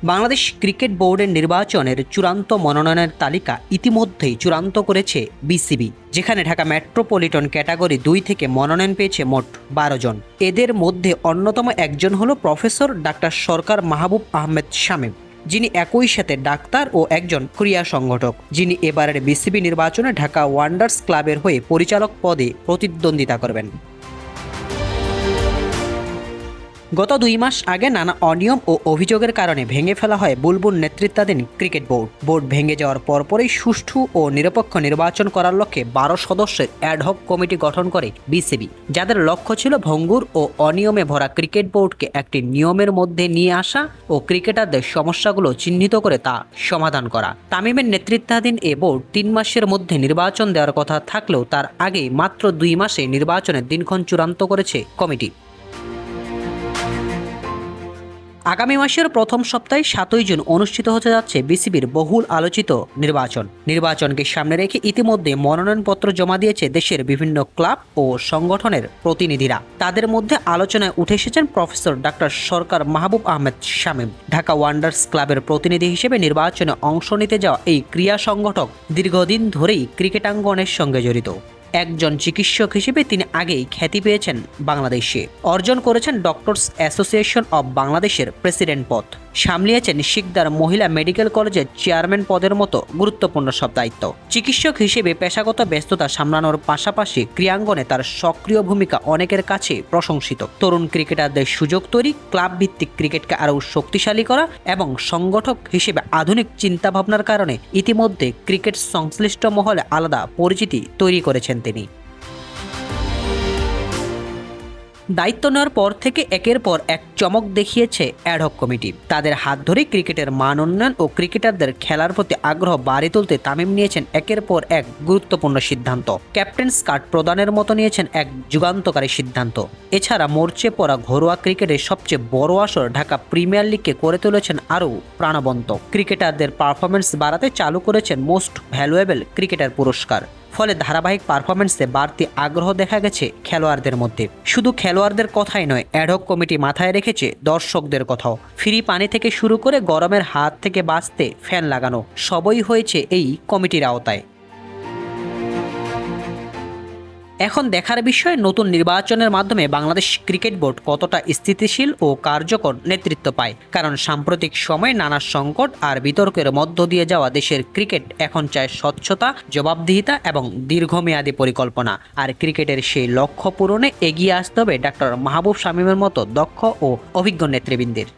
Bangladesh cricket বোর্ডের নির্বাচনের চূড়ান্ত মনোনয়নের তালিকা ইতিমধ্যেই চূড়ান্ত করেছে বিসিবি, যেখানে ঢাকা মেট্রোপলিটন ক্যাটাগরি 2 থেকে মনোনয়ন পেয়েছে মোট 12 জন। এদের মধ্যে অন্যতম একজন হলো প্রফেসর ডাক্তার সরকার মাহবুব আহমেদ শামীম, যিনি একই সাথে ডাক্তার ও একজন ক্রীড়া সংগঠক, যিনি এবারের বিসিবি নির্বাচনে ঢাকা ওয়ান্ডার্স ক্লাবের হয়ে পরিচালক পদে প্রতিদ্বন্দ্বিতা করবেন। গত 2 মাস আগে নানা অনিয়ম ও অভিযোগের কারণে ভেঙে ফেলা হয় বুলবুল নেতৃত্বাধীন ক্রিকেট বোর্ড ভেঙে যাওয়ার পরপরই সুষ্ঠু ও নিরপেক্ষ নির্বাচন করার লক্ষ্যে 12 সদস্যের অ্যাডহক কমিটি গঠন করে বিসিবি, যাদের লক্ষ্য ছিল ভঙ্গুর ও অনিয়মে ভরা ক্রিকেট বোর্ডকে একটি নিয়মের মধ্যে নিয়ে আসা ও ক্রিকেটারদের সমস্যাগুলো চিহ্নিত করে তা সমাধান করা। তামিমের নেতৃত্বাধীন এ বোর্ড 3 মাসের মধ্যে নির্বাচন দেওয়ার কথা থাকলেও তার আগেই মাত্র 2 মাসে নির্বাচনের দিনক্ষণ চূড়ান্ত করেছে কমিটি। আগামী মাসের প্রথম সপ্তাহে 7 জুন অনুষ্ঠিত হতে যাচ্ছে বিসিবির বহুল আলোচিত নির্বাচনকে সামনে রেখে ইতিমধ্যে মনোনয়নপত্র জমা দিয়েছে দেশের বিভিন্ন ক্লাব ও সংগঠনের প্রতিনিধিরা। তাদের মধ্যে আলোচনায় উঠে এসেছেন প্রফেসর ডাক্তার সরকার মাহবুব আহমেদ শামীম। ঢাকা ওয়ান্ডার্স ক্লাবের প্রতিনিধি হিসেবে নির্বাচনে অংশ নিতে যাওয়া এই ক্রীড়া সংগঠক দীর্ঘদিন ধরেই ক্রিকেটাঙ্গনের সঙ্গে জড়িত। একজন চিকিৎসক হিসেবে তিনি আগেই খ্যাতি পেয়েছেন বাংলাদেশে, অর্জন করেছেন ডক্টরস অ্যাসোসিয়েশন অব বাংলাদেশের প্রেসিডেন্ট পদ, সামলিয়েছেন শিকদার মহিলা মেডিকেল কলেজের চেয়ারম্যান পদের মতো গুরুত্বপূর্ণ সব দায়িত্ব। চিকিৎসক হিসেবে পেশাগত ব্যস্ততা সামলানোর পাশাপাশি ক্রীড়াঙ্গনে তার সক্রিয় ভূমিকা অনেকের কাছে প্রশংসিত। তরুণ ক্রিকেটারদের সুযোগ তৈরি, ক্লাব ভিত্তিক ক্রিকেটকে আরও শক্তিশালী করা এবং সংগঠক হিসেবে আধুনিক চিন্তাভাবনার কারণে ইতিমধ্যে ক্রিকেট সংশ্লিষ্ট মহলে আলাদা পরিচিতি তৈরি করেছেন তিনি। দায়িত্ব নেওয়ার পর থেকে একের পর এক চমক দেখিয়েছে অ্যাডহক কমিটি। তাদের হাত ধরে ক্রিকেটের মান উন্নয়ন ও ক্রিকেটারদের খেলার প্রতি আগ্রহ বাড়িয়ে তুলতে তামিম নিয়েছেন একের পর এক গুরুত্বপূর্ণ সিদ্ধান্ত। ক্যাপ্টেন্স কার্ড প্রদানের মতো নিয়েছেন এক যুগান্তকারী সিদ্ধান্ত। এছাড়া মরচে পড়া ঘরোয়া ক্রিকেটের সবচেয়ে বড় আসর ঢাকা প্রিমিয়ার লিগকে করে তুলেছেন আরও প্রাণবন্ত। ক্রিকেটারদের পারফরমেন্স বাড়াতে চালু করেছেন মোস্ট ভ্যালুয়েবল ক্রিকেটার পুরস্কার। ফলে ধারাবাহিক পারফরমেন্সে বাড়তি আগ্রহ দেখা গেছে খেলোয়াড়দের মধ্যে। শুধু খেলোয়াড়দের কথাই নয়, অ্যাডহক কমিটি মাথায় রেখেছে দর্শকদের কথাও। ফ্রি পানি থেকে শুরু করে গরমের হাত থেকে বাঁচতে ফ্যান লাগানো সবই হয়েছে এই কমিটির আওতায়। এখন দেখার বিষয় নতুন নির্বাচনের মাধ্যমে বাংলাদেশ ক্রিকেট বোর্ড কতটা স্থিতিশীল ও কার্যকর নেতৃত্ব পায়, কারণ সাম্প্রতিক সময়ে নানা সংকট আর বিতর্কের মধ্য দিয়ে যাওয়া দেশের ক্রিকেট এখন চায় স্বচ্ছতা, জবাবদিহিতা এবং দীর্ঘমেয়াদী পরিকল্পনা। আর ক্রিকেটের সেই লক্ষ্য পূরণে এগিয়ে আসতে হবে ডাক্তার মাহবুব শামীমের মতো দক্ষ ও অভিজ্ঞ নেতৃবৃন্দের।